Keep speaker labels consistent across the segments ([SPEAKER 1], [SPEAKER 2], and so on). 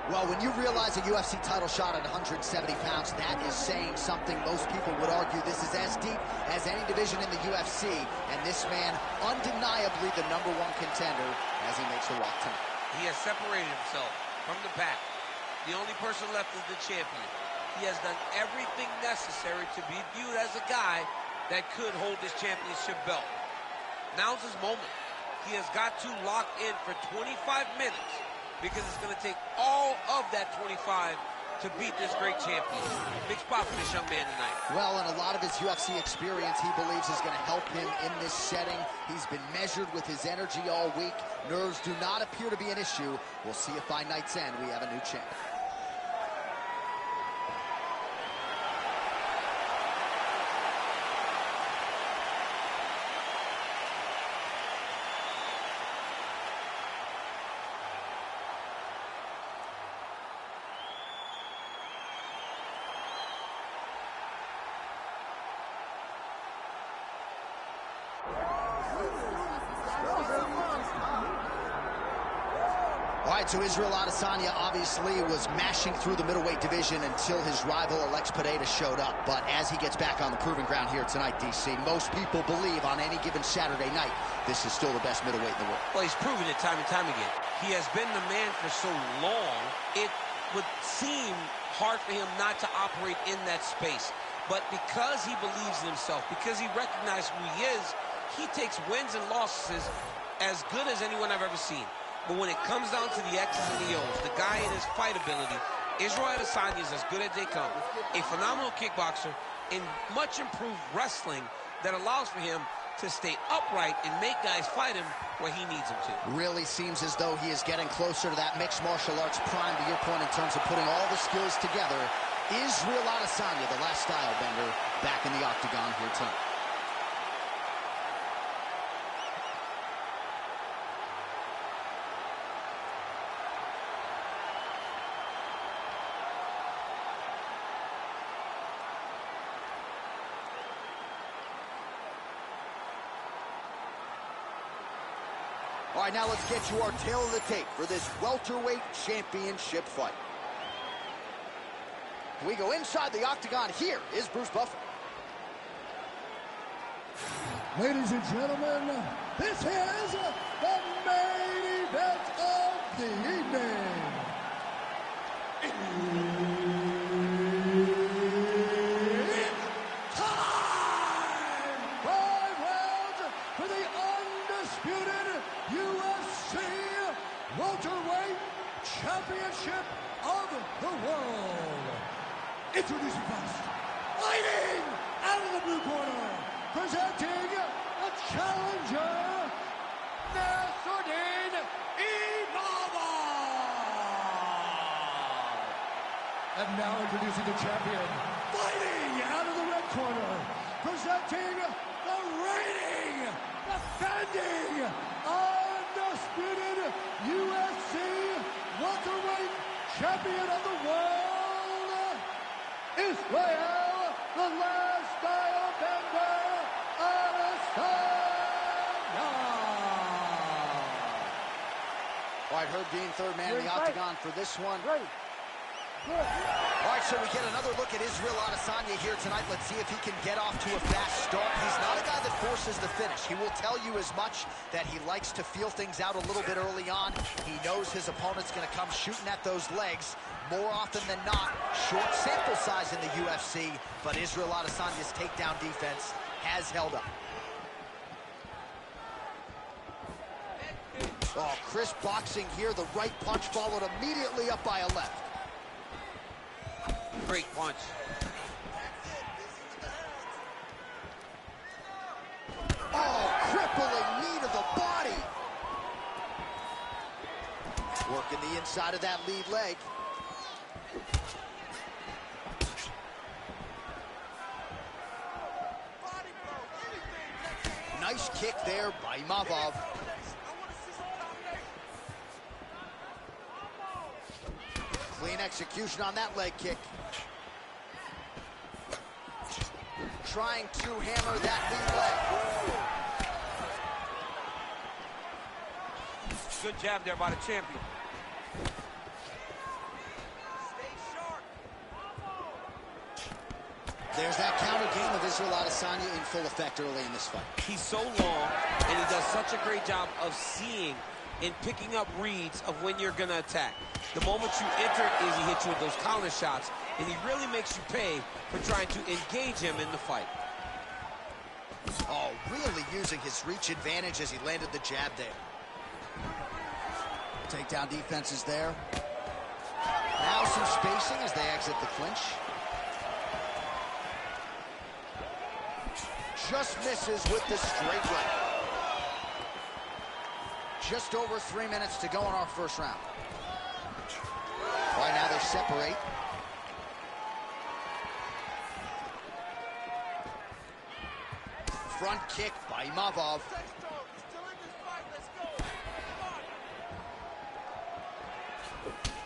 [SPEAKER 1] Well, when you realize a UFC title shot at 170 pounds, that is saying something. Most people would argue this is as deep as any division in the UFC, and this man, undeniably the #1 contender as he makes the walk tonight.
[SPEAKER 2] He has separated himself from the pack. The only person left is the champion. He has done everything necessary to be viewed as a guy that could hold this championship belt. Now's his moment. He has got to lock in for 25 minutes because it's going to take all of that 25 to beat this great champion. Big spot for this young man tonight.
[SPEAKER 1] Well, and a lot of his UFC experience he believes is going to help him in this setting. He's been measured with his energy all week. Nerves do not appear to be an issue. We'll see if by night's end we have a new champ. All right, so Israel Adesanya obviously was mashing through the middleweight division until his rival Alex Pereira showed up. But as he gets back on the proving ground here tonight, DC, most people believe on any given Saturday night, this is still the best middleweight in the world.
[SPEAKER 2] Well, he's proven it time and time again. He has been the man for so long, it would seem hard for him not to operate in that space. But because he believes in himself, because he recognizes who he is, he takes wins and losses as good as anyone I've ever seen. But when it comes down to the X's and the O's, the guy in his fight ability, Israel Adesanya is as good as they come. A phenomenal kickboxer in much improved wrestling that allows for him to stay upright and make guys fight him where he needs them to.
[SPEAKER 1] Really seems as though he is getting closer to that mixed martial arts prime, to your point, in terms of putting all the skills together. Israel Adesanya, the last style bender, back in the octagon here tonight. All right, now let's get you our tail of the tape for this welterweight championship fight. We go inside the octagon. Here is Bruce Buffer.
[SPEAKER 3] Ladies and gentlemen, this is the main event of the evening. It's time! 5 rounds for the undisputed UFC welterweight championship of the world. Introducing first, fighting out of the blue corner, presenting the challenger, Imavov. And now introducing the champion, fighting out of the red corner, presenting the reigning, defending, undisputed UFC welterweight champion of the world, Israel, the last style bender, Adesanya.
[SPEAKER 1] All right, Herb Dean, third man in the octagon for this one. All right, so we get another look at Israel Adesanya here tonight. Let's see if he can get off to a fast start. He's not a guy that forces the finish. He will tell you as much that he likes to feel things out a little bit early on. He knows his opponent's going to come shooting at those legs. More often than not, short sample size in the UFC, but Israel Adesanya's takedown defense has held up. Oh, crisp boxing here. The right punch followed immediately up by a left.
[SPEAKER 2] Great punch.
[SPEAKER 1] Oh, crippling knee to the body. Working the inside of that lead leg. Nice kick there by Imavov. Clean execution on that leg kick. Trying to hammer that lead leg.
[SPEAKER 2] Good jab there by the champion.
[SPEAKER 1] There's that counter game of Israel Adesanya in full effect early in this fight.
[SPEAKER 2] He's so long, and he does such a great job of seeing and picking up reads of when you're going to attack. The moment you enter is he hits you with those counter shots, and he really makes you pay for trying to engage him in the fight.
[SPEAKER 1] Oh, really using his reach advantage as he landed the jab there. Takedown defense is there. Now some spacing as they exit the clinch. Just misses with the straight right. Just over 3 minutes to go in our first round. Right now they separate. Front kick by Imavov.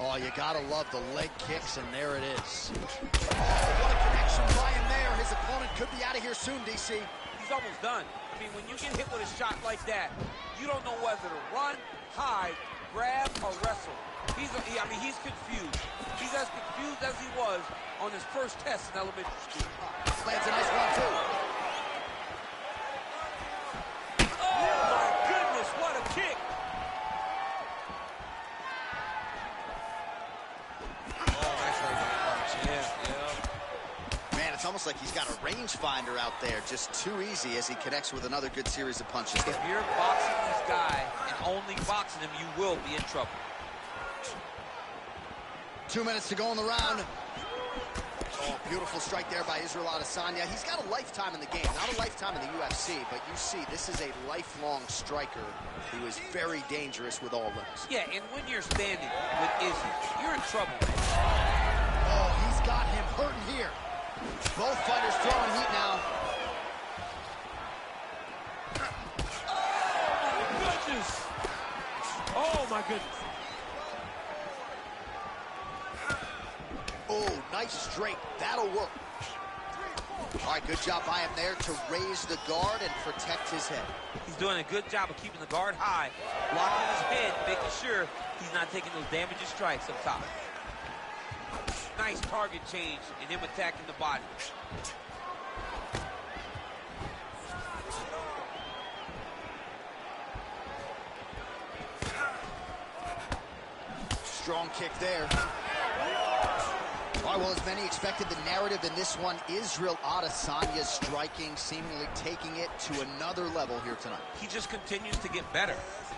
[SPEAKER 1] Oh, you gotta love the leg kicks, and there it is. Oh, what a connection by him there. His opponent could be out of here soon, DC.
[SPEAKER 2] He's almost done. I mean, when you get hit with a shot like that, you don't know whether to run, hide, grab, or wrestle. He's confused. He's as confused as he was on his first test in elementary school.
[SPEAKER 1] Lands a nice one, too.
[SPEAKER 2] Oh, my goodness, what a kick.
[SPEAKER 1] Man, it's almost like he's got a rangefinder out there, just too easy as he connects with another good series of punches.
[SPEAKER 2] If you're boxing this guy and only boxing him, you will be in trouble.
[SPEAKER 1] 2 minutes to go in the round. Oh, beautiful strike there by Israel Adesanya. He's got a lifetime in the game, not a lifetime in the UFC, but you see, this is a lifelong striker who is very dangerous with all limbs.
[SPEAKER 2] Yeah, and when you're standing with Izzy, you're in trouble.
[SPEAKER 1] Oh, he's got him hurting here. Both fighters throwing heat now.
[SPEAKER 2] Oh, my goodness. Oh, my goodness.
[SPEAKER 1] Oh, nice straight. That'll work. All right, good job by him there to raise the guard and protect his head.
[SPEAKER 2] He's doing a good job of keeping the guard high, blocking his head, making sure he's not taking those damaging strikes up top. Nice target change and him attacking the body.
[SPEAKER 1] Strong kick there. All right, well, as many expected, the narrative in this one, Israel Adesanya's striking, seemingly taking it to another level here tonight.
[SPEAKER 2] He just continues to get better,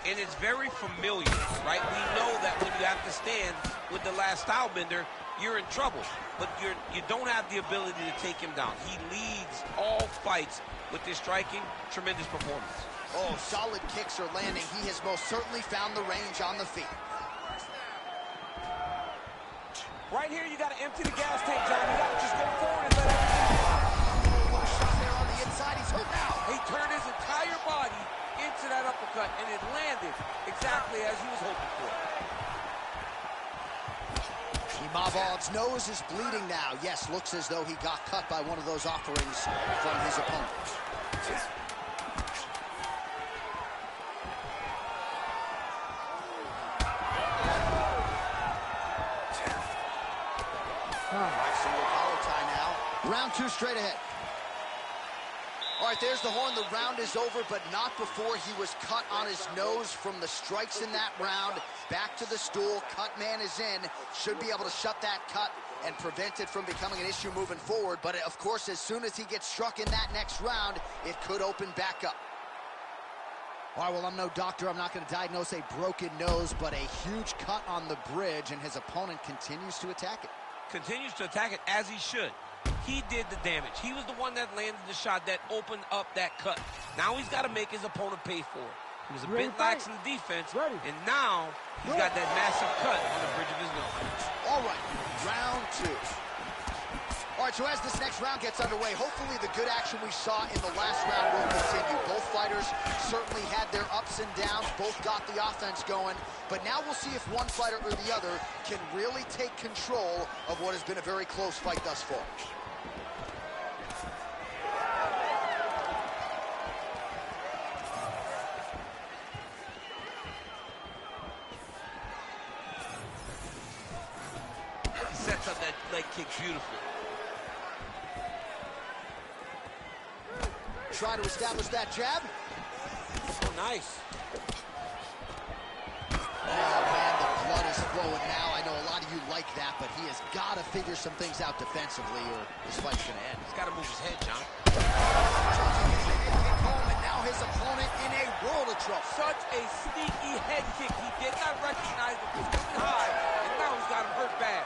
[SPEAKER 2] and it's very familiar, right? We know that when you have to stand with the last style bender, you're in trouble, but you don't have the ability to take him down. He leads all fights with this striking, tremendous performance.
[SPEAKER 1] Oh, solid kicks are landing. He has most certainly found the range on the feet.
[SPEAKER 2] Right here, you got to empty the gas tank, John. You got to just go forward and let everything go.
[SPEAKER 1] Oh, what a shot there on the inside. He's hurt now.
[SPEAKER 2] He turned his entire body into that uppercut, and it landed exactly as he was hoping for.
[SPEAKER 1] Imavov's nose is bleeding now. Yes, looks as though he got cut by one of those offerings from his opponent. Single collar tie now. Round two straight ahead. All right, there's the horn. The round is over, but not before he was cut on his nose from the strikes in that round. Back to the stool. Cut man is in. Should be able to shut that cut and prevent it from becoming an issue moving forward. But, of course, as soon as he gets struck in that next round, it could open back up. All right, well, I'm no doctor. I'm not going to diagnose a broken nose, but a huge cut on the bridge, and his opponent continues to attack it.
[SPEAKER 2] Continues to attack it as he should. He did the damage. He was the one that landed the shot that opened up that cut. Now he's got to make his opponent pay for it. He was a bit lax in the defense, and now he's got that massive cut on the bridge of his nose.
[SPEAKER 1] All right, round two. All right, so as this next round gets underway, hopefully the good action we saw in the last round will continue. Both fighters certainly had their ups and downs. Both got the offense going. But now we'll see if one fighter or the other can really take control of what has been a very close fight thus far.
[SPEAKER 2] He sets up that leg kick beautifully.
[SPEAKER 1] try to establish that jab.
[SPEAKER 2] Oh, nice.
[SPEAKER 1] Oh, man, the blood is flowing now. I know a lot of you like that, but he has got to figure some things out defensively or this fight's going to end.
[SPEAKER 2] He's got to move his head, John.
[SPEAKER 1] Charging his head kick home, and now his opponent in a world of trouble.
[SPEAKER 2] Such a sneaky head kick. He did not recognize it was coming high, and now he's got him hurt bad.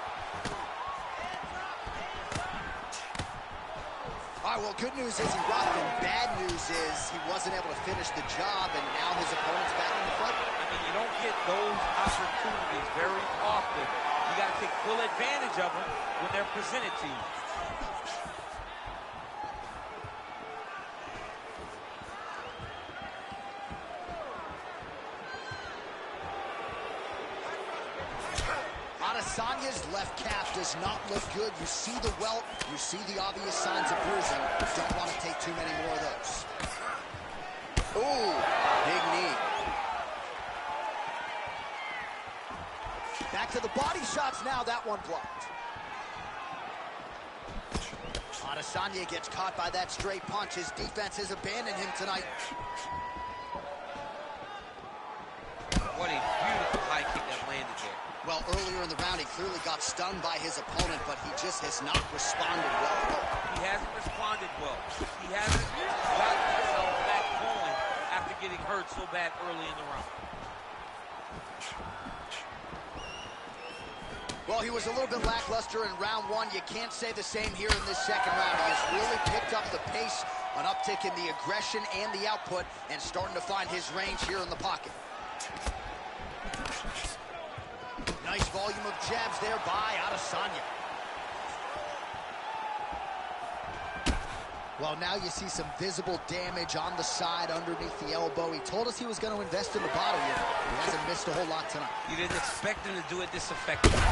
[SPEAKER 1] All right, well, good news is he rocked him. Bad news is he wasn't able to finish the job, and now his opponent's back in the fight.
[SPEAKER 2] I mean, you don't get those opportunities very often. You got to take full advantage of them when they're presented to you.
[SPEAKER 1] Adesanya's left calf does not look good. You see the welt, you see the obvious signs of bruising. Don't want to take too many more of those. Ooh, big knee. Back to the body shots now, that one blocked. Adesanya gets caught by that straight punch. His defense has abandoned him tonight.
[SPEAKER 2] What a beautiful high kick that landed there.
[SPEAKER 1] Well, earlier in the round, he clearly got stunned by his opponent, but he just has not responded well at all.
[SPEAKER 2] He hasn't responded well. He hasn't gotten himself back going after getting hurt so bad early in the round.
[SPEAKER 1] Well, he was a little bit lackluster in round one. You can't say the same here in this second round. He has really picked up the pace, an uptick in the aggression and the output, and starting to find his range here in the pocket. Nice volume of jabs there by Adesanya. Well, now you see some visible damage on the side underneath the elbow. He told us he was going to invest in the body, and he hasn't missed a whole lot tonight.
[SPEAKER 2] You didn't expect him to do it this effectively. He's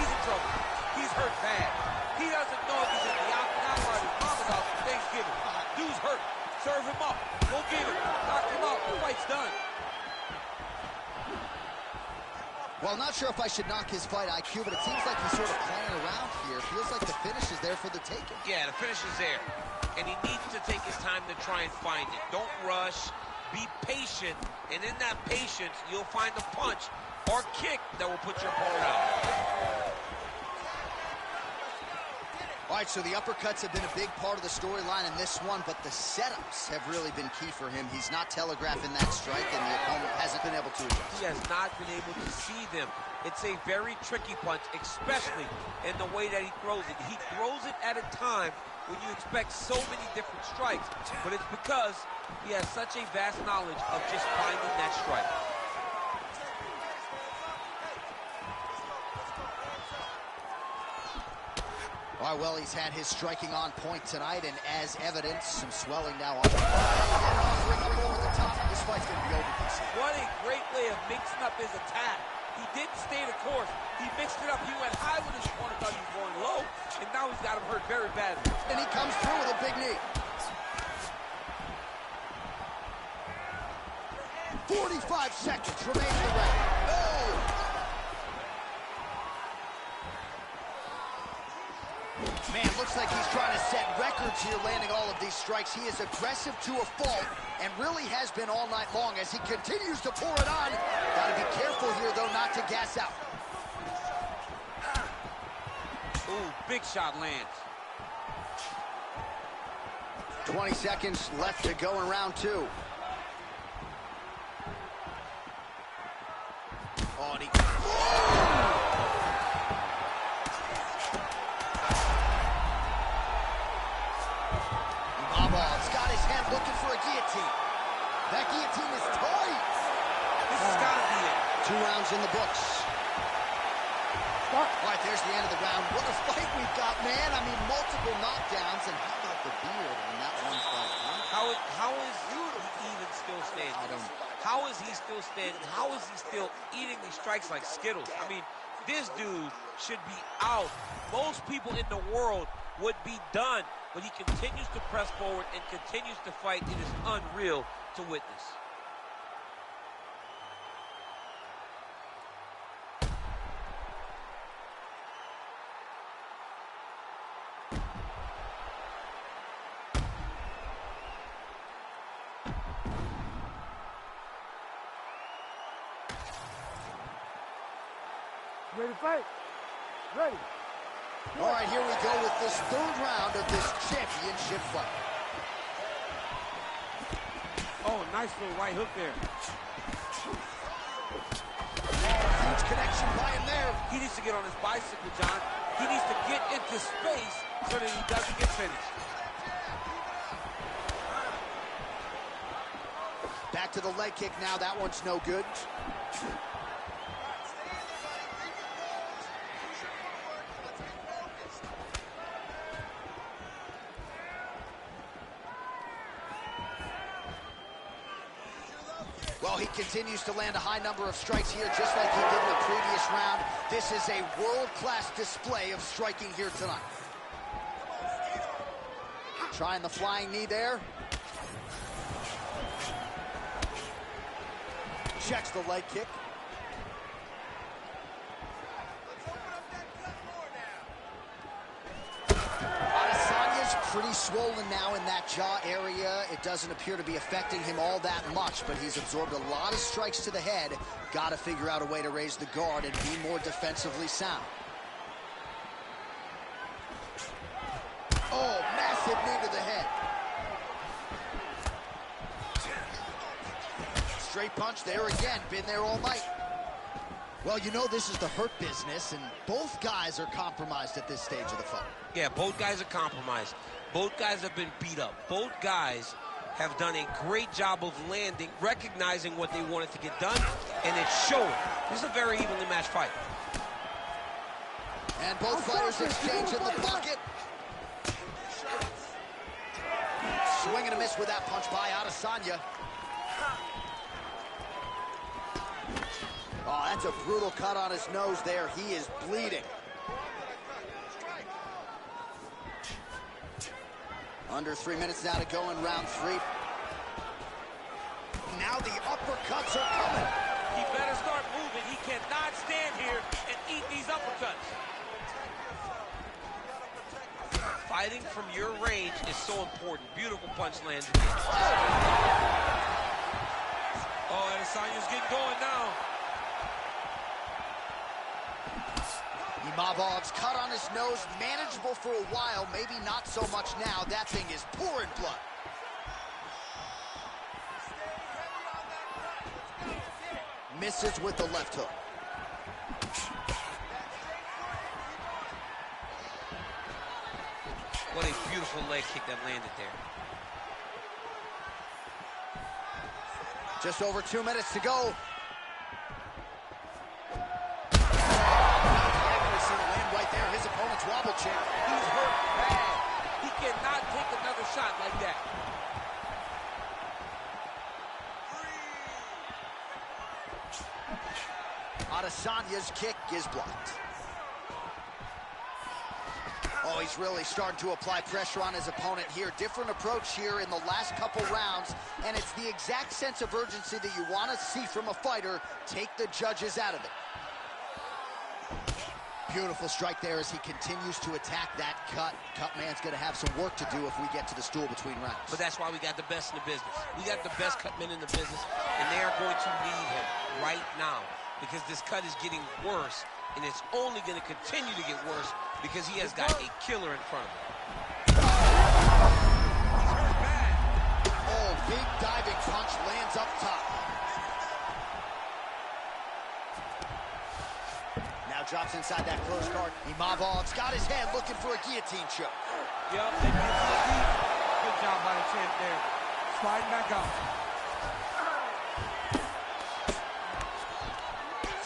[SPEAKER 2] in trouble. He's hurt bad. He doesn't know if he's in the octagon or his mama's house for Thanksgiving. Dude's hurt. Serve him up. Go get him. Knock him out. The fight's done.
[SPEAKER 1] Well, not sure if I should knock his fight IQ, but it seems like he's sort of playing around here. Feels like the finish is there for the taking.
[SPEAKER 2] Yeah, the finish is there. And he needs to take his time to try and find it. Don't rush. Be patient. And in that patience, you'll find a punch or kick that will put your opponent out.
[SPEAKER 1] All right, so the uppercuts have been a big part of the storyline in this one, but the setups have really been key for him. He's not telegraphing that strike, and the opponent hasn't been able to adjust.
[SPEAKER 2] He has not been able to see them. It's a very tricky punch, especially in the way that he throws it. He throws it at a time when you expect so many different strikes, but it's because he has such a vast knowledge of just finding that strike.
[SPEAKER 1] All right, well, he's had his striking on point tonight, and as evidence, some swelling now on the offering up over the top. This fight's going to be over, DC.
[SPEAKER 2] What a great way of mixing up his attack. He didn't stay the course. He mixed it up. He went high when his opponent thought he was going low, and now he's got him hurt very badly.
[SPEAKER 1] And he comes through with a big knee. 45 seconds remain in the round. Oh! Man, looks like he's trying to set records here, landing all of these strikes. He is aggressive to a fault and really has been all night long as he continues to pour it on. Got to be careful here, though, not to gas out.
[SPEAKER 2] Ooh, big shot lands.
[SPEAKER 1] 20 seconds left to go in round two. Oh, and he... Imavov's got his head looking for a guillotine. That guillotine is tight.
[SPEAKER 2] This has got to be it.
[SPEAKER 1] 2 rounds in the books. All right, there's the end of the round. What a fight we've got, man. I mean, multiple knockdowns. And how about the beard on that one fight, huh?
[SPEAKER 2] How is he even still standing?
[SPEAKER 1] I don't know.
[SPEAKER 2] How is he still standing? How is he still eating these strikes like Skittles? I mean, this dude should be out. Most people in the world would be done, but he continues to press forward and continues to fight. It is unreal to witness.
[SPEAKER 3] Ready to fight. Ready.
[SPEAKER 1] All right, here we go with this third round of this championship fight.
[SPEAKER 2] Oh, nice little right hook there.
[SPEAKER 1] Huge connection by him there.
[SPEAKER 2] He needs to get on his bicycle, John. He needs to get into space so that he doesn't get finished.
[SPEAKER 1] Back to the leg kick now. That one's no good. Well, he continues to land a high number of strikes here, just like he did in the previous round. This is a world-class display of striking here tonight. Trying the flying knee there. Checks the leg kick. Adesanya's pretty swollen now in that jaw area. It doesn't appear to be affecting him all that much, but he's absorbed a lot of strikes to the head. Got to figure out a way to raise the guard and be more defensively sound. Oh, massive knee to the head. Straight punch there again. Been there all night. Well, you know this is the hurt business, and both guys are compromised at this stage of the fight.
[SPEAKER 2] Yeah, both guys are compromised. Both guys have been beat up. Both guys have done a great job of landing, recognizing what they wanted to get done, and it's showing. This is a very evenly matched fight.
[SPEAKER 1] And both fighters exchange in the pocket. Swing and a miss with that punch by Adesanya. Oh, that's a brutal cut on his nose there. He is bleeding. Under 3 minutes now to go in round 3. Now the uppercuts are coming.
[SPEAKER 2] He better start moving. He cannot stand here and eat these uppercuts. Fighting from your range is so important. Beautiful punch landed. Oh, Adesanya's getting going now.
[SPEAKER 1] Imavov's cut on his nose, manageable for a while, maybe not so much now. That thing is pouring blood. Misses with the left hook.
[SPEAKER 2] What a beautiful leg kick that landed there.
[SPEAKER 1] Just over 2 minutes to go. His opponent's wobble chair.
[SPEAKER 2] He's hurt bad. He cannot take another shot like that.
[SPEAKER 1] Adesanya's kick is blocked. Oh, he's really starting to apply pressure on his opponent here. Different approach here in the last couple rounds, and it's the exact sense of urgency that you want to see from a fighter. Take the judges out of it. Beautiful strike there as he continues to attack that cut. Cut man's going to have some work to do if we get to the stool between rounds.
[SPEAKER 2] But that's why we got the best in the business. We got the best cut men in the business, and they are going to need him right now because this cut is getting worse, and it's only going to continue to get worse because he has got a killer in front of him. He's hurt bad.
[SPEAKER 1] Oh, big diving punch lands up top. Drops inside that close guard. Imavov's got his head looking for a guillotine choke.
[SPEAKER 2] Yup, they get to the deep. Good job by the champ there. Sliding back out.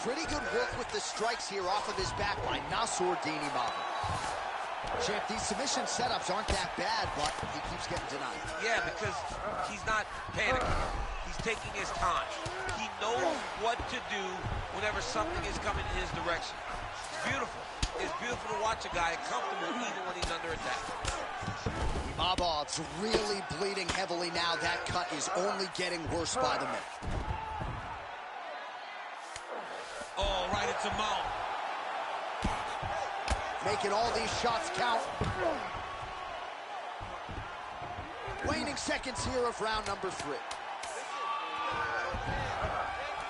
[SPEAKER 1] Pretty good work with the strikes here off of his back by Nassourdine Imavov. Champ, these submission setups aren't that bad, but he keeps getting denied.
[SPEAKER 2] Yeah, because he's not panicking. He's taking his time. He knows what to do whenever something is coming in his direction. It's beautiful. It's beautiful to watch a guy comfortable even when he's under attack.
[SPEAKER 1] Imavov's really bleeding heavily now. That cut is only getting worse by the minute.
[SPEAKER 2] Oh, right into mouth.
[SPEAKER 1] Making all these shots count. Waning seconds here of round number 3.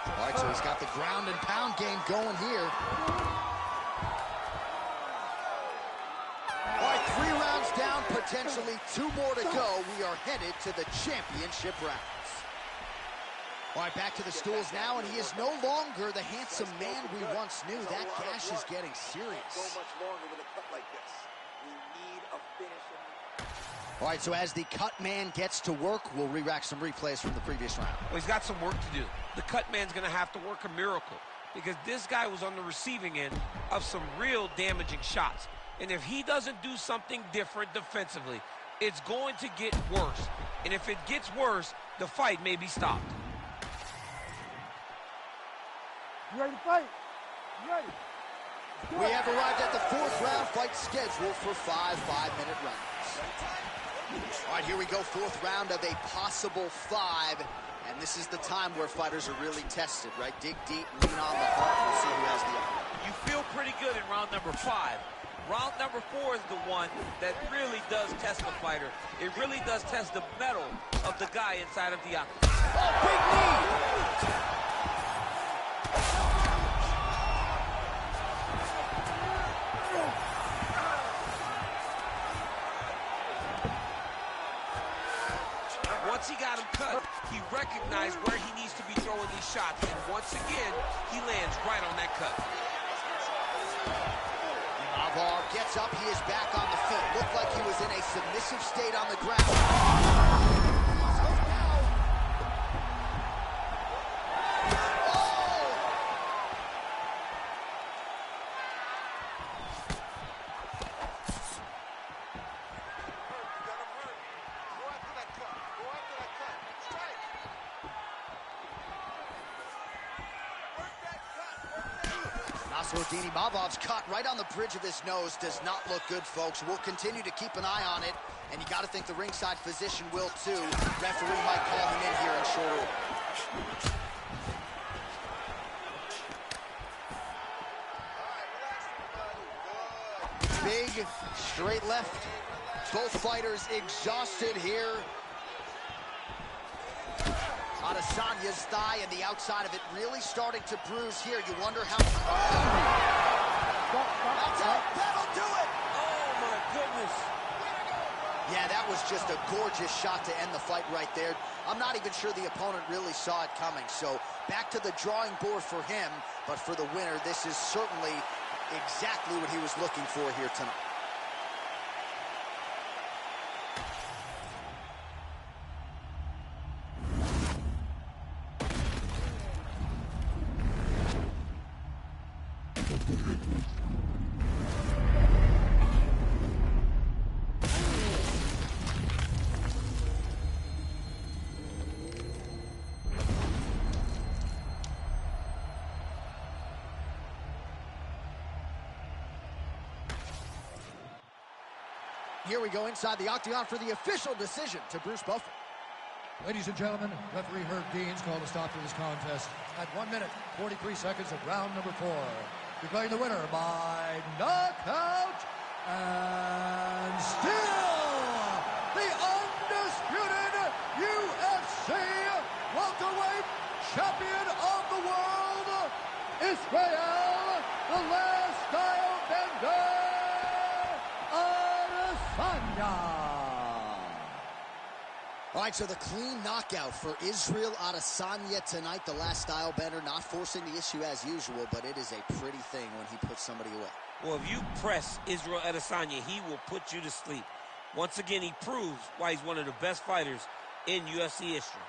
[SPEAKER 1] All right, so he's got the ground and pound game going here. Unfortunately, 2 more to go. We are headed to the championship rounds. All right, back to the stools now, and he is no longer the handsome man we once knew. That gash is getting serious.
[SPEAKER 4] So much longer with a cut like this. We need a finish.
[SPEAKER 1] All right, so as the cut man gets to work, we'll re-rack some replays from the previous round.
[SPEAKER 2] Well, he's got some work to do. The cut man's going to have to work a miracle because this guy was on the receiving end of some real damaging shots. And if he doesn't do something different defensively, it's going to get worse. And if it gets worse, the fight may be stopped.
[SPEAKER 3] You ready to fight? You ready?
[SPEAKER 1] We have arrived at the 4th round fight scheduled for 5 5-minute rounds. All right, here we go, 4th round of a possible 5. And this is the time where fighters are really tested, right? Dig deep, lean on the heart, we'll see who has the upper.
[SPEAKER 5] You feel pretty good in round number 5. Round number 4 is the one that really does test the fighter. It really does test the mettle of the guy inside of the octagon.
[SPEAKER 1] Oh, big knee!
[SPEAKER 2] Once he got him cut, he recognized where he needs to be throwing these shots. And once again, he lands right on that cut.
[SPEAKER 1] Imavov gets up, he is back on the feet. Looked like he was in a submissive state on the ground. Imavov's cut right on the bridge of his nose does not look good, folks. We'll continue to keep an eye on it, and you got to think the ringside physician will too. Referee might call him in here in short order. Big straight left. Both fighters exhausted here. Adesanya's thigh and the outside of it really starting to bruise here. You wonder how... That's it. That'll do it.
[SPEAKER 5] Oh, my goodness.
[SPEAKER 1] Yeah, that was just a gorgeous shot to end the fight right there. I'm not even sure the opponent really saw it coming. So back to the drawing board for him. But for the winner, this is certainly exactly what he was looking for here tonight. Here we go inside the octagon for the official decision to Bruce Buffer.
[SPEAKER 3] Ladies and gentlemen, referee Herb Deans called a stop to this contest at 1 minute, 43 seconds of round number 4. Declaring the winner by knockout and still the undisputed UFC welterweight champion of the world, Israel, the last style bender, Adesanya.
[SPEAKER 1] All right, so the clean knockout for Israel Adesanya tonight. The last style bender, not forcing the issue as usual, but it is a pretty thing when he puts somebody away.
[SPEAKER 2] Well, if you press Israel Adesanya, he will put you to sleep. Once again, he proves why he's one of the best fighters in UFC history.